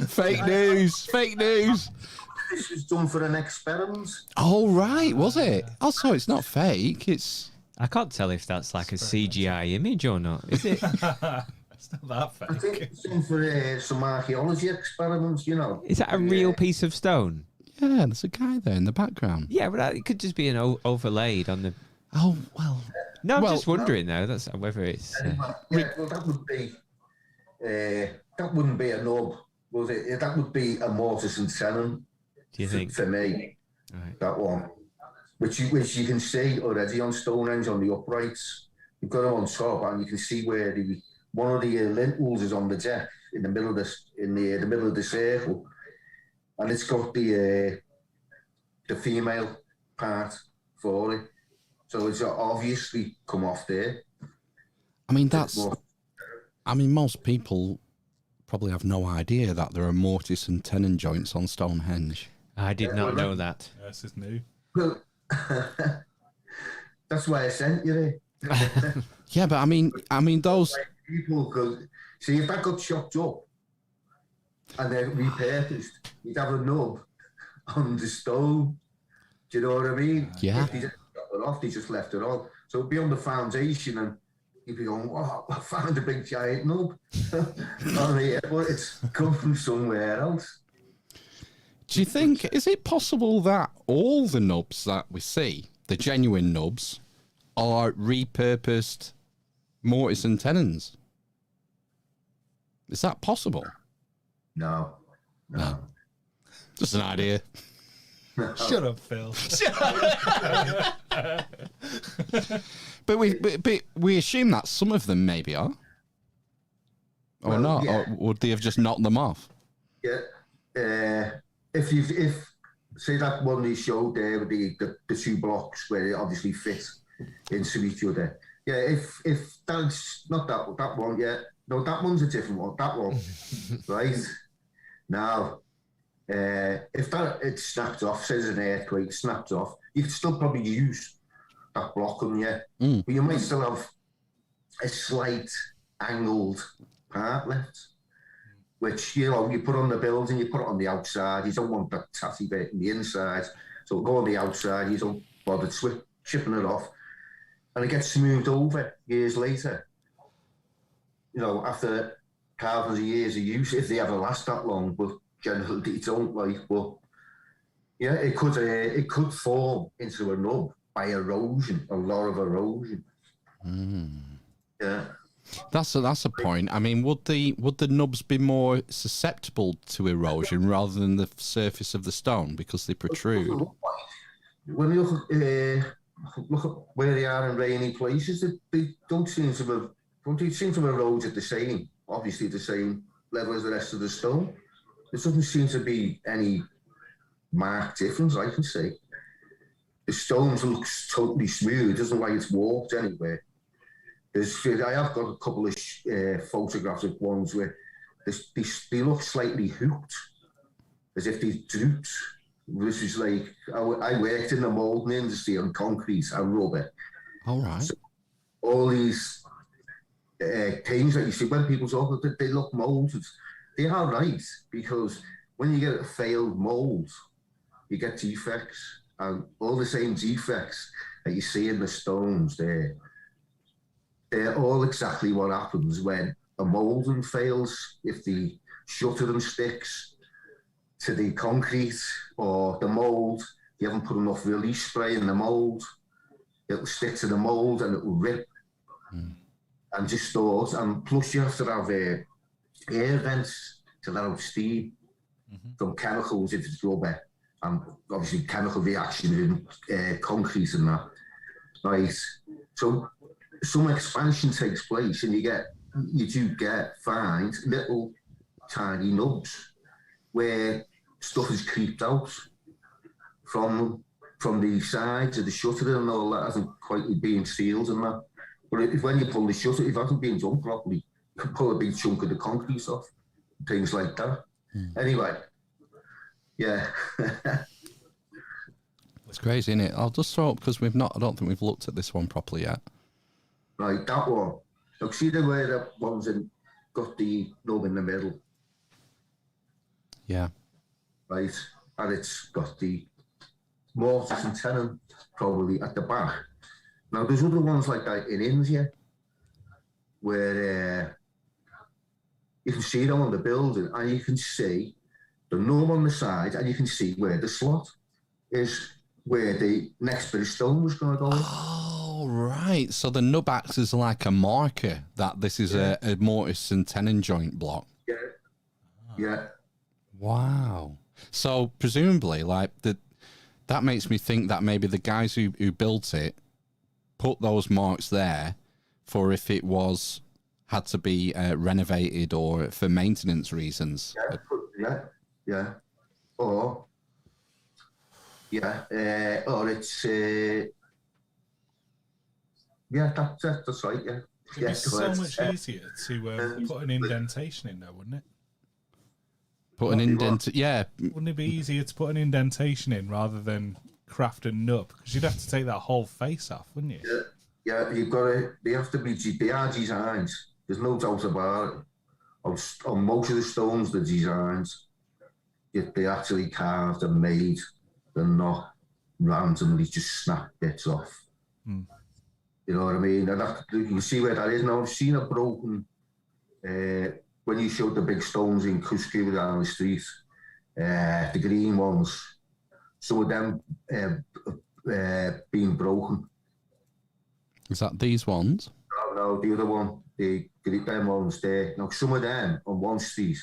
Fake news. Fake news. This was done for an experiment. Oh, right. Was it? Oh, so it's not fake. It's... I can't tell if that's like a CGI image or not. Is it? It's not that fake. I think it's done for some archaeology experiments, you know. Is that a real piece of stone? Yeah, there's a guy there in the background. Yeah, but it could just be an overlaid on the... Oh, well... No, I'm Well, just wondering though. That's whether it's. Yeah, well, that would be. That wouldn't be a nub, was it? That would be a mortise and tenon. Do you think? For me, Right. that one, which you can see already on Stonehenge on the uprights. You've got them on top, and you can see where one of the lintels is on the deck in the middle of the middle of the circle, and it's got the female part for it. So it's obviously come off there. I mean, most people probably have no idea that there are mortise and tenon joints on Stonehenge. I did not know that. This is new. Well, that's why I sent you there. Yeah, but I mean, those People could see if that got chopped up and then repurposed, you'd have a nub on the stone. Do you know what I mean? Yeah. If they just got it off, they just left it on. So it'd be on the foundation and you'd be going, oh, I found a big giant nub. Oh, yeah, but it's come from somewhere else. Do you think, is it possible that all the nubs that we see, the genuine nubs, are repurposed mortise and tenons? Is that possible? No. Just an idea. Shut up, Phil. But we assume that some of them maybe are. Or Well, not. yeah. Or would they have just knocked them off? Yeah. If say that one they showed there with the two blocks where they obviously fit into each other. Yeah, if that's not that one, yeah. No, that one's a different one. That one. Right? Now, if it snapped off, says an earthquake, snapped off, you could still probably use that block on you. But you might still have a slight angled part left, which, you know, you put on the building, you put it on the outside. You don't want that tatty bit in the inside. So go on the outside, you don't bother chipping it off. And it gets smoothed over years later. You know, after thousands of years of use, if they ever last that long, but generally they don't, like, but yeah, it could form into a nub by erosion, a lot of erosion. Yeah. That's a point. I mean, would the nubs be more susceptible to erosion rather than the surface of the stone because they protrude? When you look at where they are in rainy places, they don't seem to have. They seem to erode at the same level as the rest of the stone. There doesn't seem to be any marked difference, I can see. The stone looks totally smooth. It doesn't like it's warped anywhere. I have got a couple of photographic ones where they look slightly hooked, as if they drooped. This is like, I worked in the moulding industry on concrete and rubber. All right. So all these things that you see when people talk about, they look moulded. They are right, because when you get a failed mould, you get defects, and all the same defects that you see in the stones there, they're all exactly what happens when a moulding fails. If the shuttering sticks to the concrete or the mould, you haven't put enough release spray in the mould, it'll stick to the mould and it will rip and distort. And plus you have to have air vents to let out steam from chemicals if it's rubber, and obviously chemical reaction in concrete and that. Right. So some expansion takes place and you do find little tiny nubs where stuff is creeped out from the sides of the shutter, and all that hasn't quite been sealed and that. But when you pull the shutter, if it hasn't been done properly, you can pull a big chunk of the concrete off, things like that. Anyway, yeah. It's crazy, isn't it? I'll just throw up because I don't think we've looked at this one properly yet. Right, that one. Look, see the way that one's got the nub in the middle, Yeah. right? And it's got the mortise and tenon probably at the back. Now, there's other ones like that in India where you can see them on the building and you can see the nub on the side and you can see where the slot is, where the next bit of stone was going to go in. Oh, right. So the nub acts as like a marker that this is a mortise and tenon joint block. Yeah. Yeah. Wow. So presumably, like that makes me think that maybe the guys who built it put those marks there for if it had to be renovated or for maintenance reasons. Yeah. Or it's that's right. Yeah. It'd be so much easier to put an indentation in there, wouldn't it? Put an indent, yeah. Wouldn't it be easier to put an indentation in rather than craft a nub? Because you'd have to take that whole face off, wouldn't you? Yeah. You've got to. They have to be. They are designs. There's no doubt about it. On most of the stones, the designs, they actually carved and made. They're not randomly just snap bits off. You know what I mean? And you see where that is now. I've seen it broken. When you showed the big stones in Cusco down the street, the green ones, some of them being broken. Is that these ones? No, the other one, them ones there. Now, some of them on one street,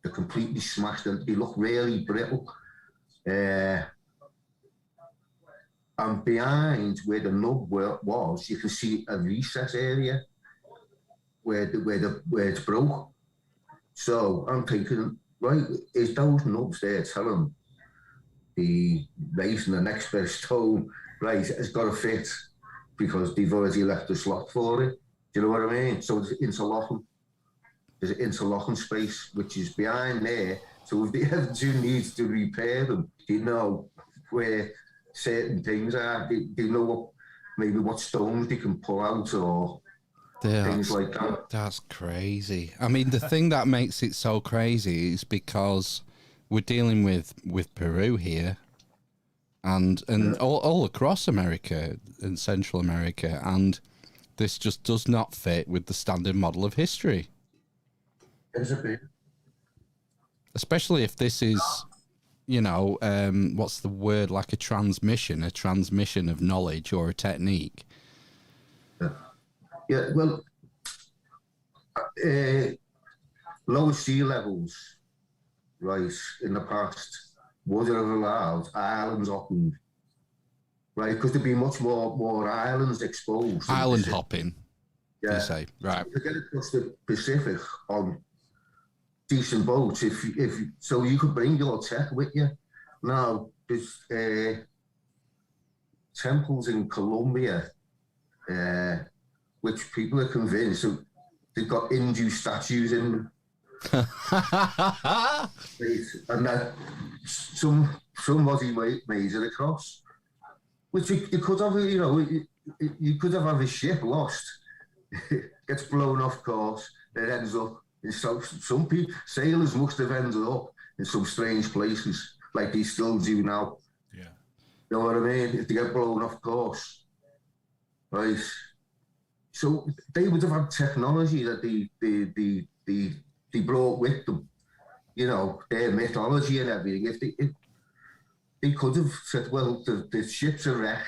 they're completely smashed and they look really brittle. And behind where the nub was, you can see a recess area where it's broke. So I'm thinking, right, is those nubs there telling the raising the next bit of stone, right, has got to fit because they've already left the slot for it. Do you know what I mean? So there's interlocking. There's an interlocking space which is behind there. So if they ever do need to repair them, they know where certain things are. They know what stones they can pull out or things like that. That's crazy. I mean, the thing that makes it so crazy is because we're dealing with Peru here and all across America and Central America, and this just does not fit with the standard model of history. It's a bit. Especially if this is, what's the word, like a transmission of knowledge or a technique. Yeah, well, lower sea levels, right, in the past would have allowed islands opened, right, because there'd be much more islands exposed. Island hopping, yeah. You say, right. To get across the Pacific on decent boats, so you could bring your tech with you. Now, there's temples in Colombia, which people are convinced they've got Hindu statues in them. And that somebody made it across, which you could have, you could have a ship lost, gets blown off course, it ends up in some people, sailors must have ended up in some strange places, like they still do now. Yeah. You know what I mean? If they get blown off course, right? So they would have had technology that they brought with them, their mythology and everything. If they could have said, well, the ships are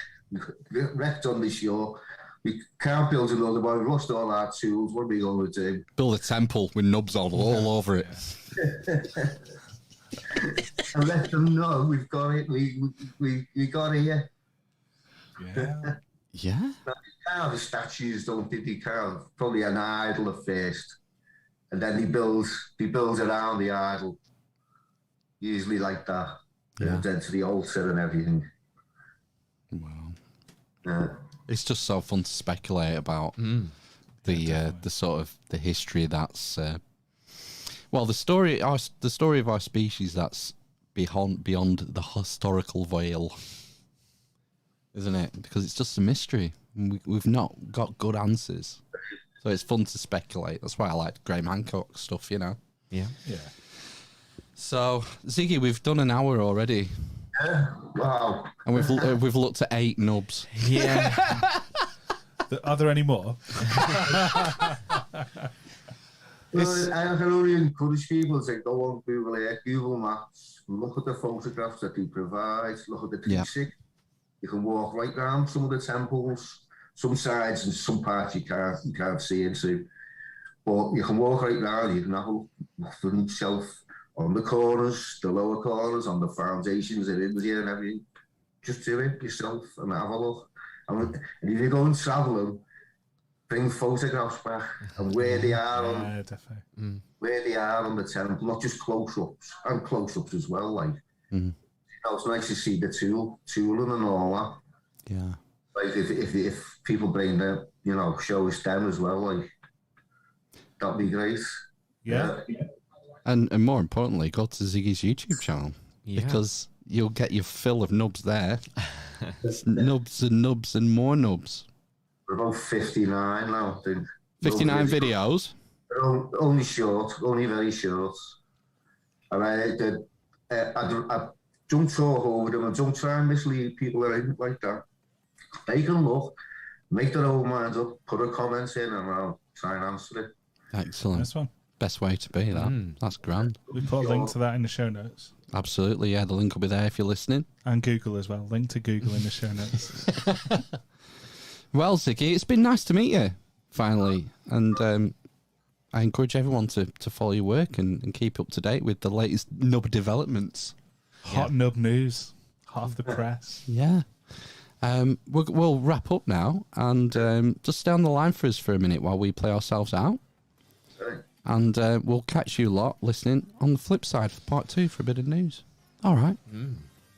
wrecked on the shore. We can't build another one. We've lost all our tools. What are we going to do? Build a temple with nubs all over it. And let them know we've got it. We got it here. Yeah. Yeah. Now the statues don't think they can. Probably an idol at first, and then he builds around the idol. Usually like that. Yeah. Then to the altar and everything. Wow. It's just so fun to speculate about the sort of the history that's the story of our species that's beyond the historical veil, isn't it? Because it's just a mystery. We've not got good answers. So it's fun to speculate. That's why I like Graham Hancock stuff, you know. Yeah. Yeah. So, Ziggy, we've done an hour already. Yeah. Wow. And we've looked at 8 nubs. Yeah. Are there any more? Well, I can only encourage people to go on Google Earth, Google Maps, look at the photographs that they provide, look at the 360. You can walk right round some of the temples, some sides and some parts you can't see into. But you can walk right round, you can have a look for yourself on the corners, the lower corners, on the foundations in India and everything. Just do it yourself and have a look. And if you go and travel, bring photographs back and where they are on, where they are on the temple, not just close-ups, and close-ups as well. Like, you know, it's nice to see the tooling and all that. Yeah. Like if people bring the, you know, show us them as well, like that'd be great. Yeah. And more importantly, go to Ziggy's YouTube channel because you'll get your fill of nubs there. It's nubs and nubs and more nubs. We're about 59 now, I think. 59 videos? Only short, only very short. And I don't talk over them and don't try and mislead people or anything like that. They can look, make their own minds up, put a comment in, and I'll try and answer it. Excellent. Nice one. Best way to be, that. That's grand. We put a link to that in the show notes. Absolutely, yeah. The link will be there if you're listening. And Google as well. Link to Google in the show notes. Well, Ziggy, it's been nice to meet you, finally. And I encourage everyone to follow your work and keep up to date with the latest nub developments. Hot nub news. Hot off the press. Yeah. We'll wrap up now and just stay on the line for us for a minute while we play ourselves out. Right. And we'll catch you lot listening on the flip side for part 2 for a bit of news. All right.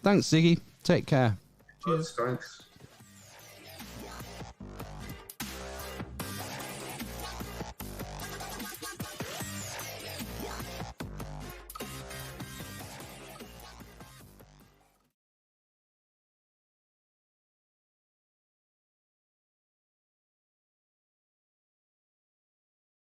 Thanks, Ziggy. Take care. Cheers. Thanks.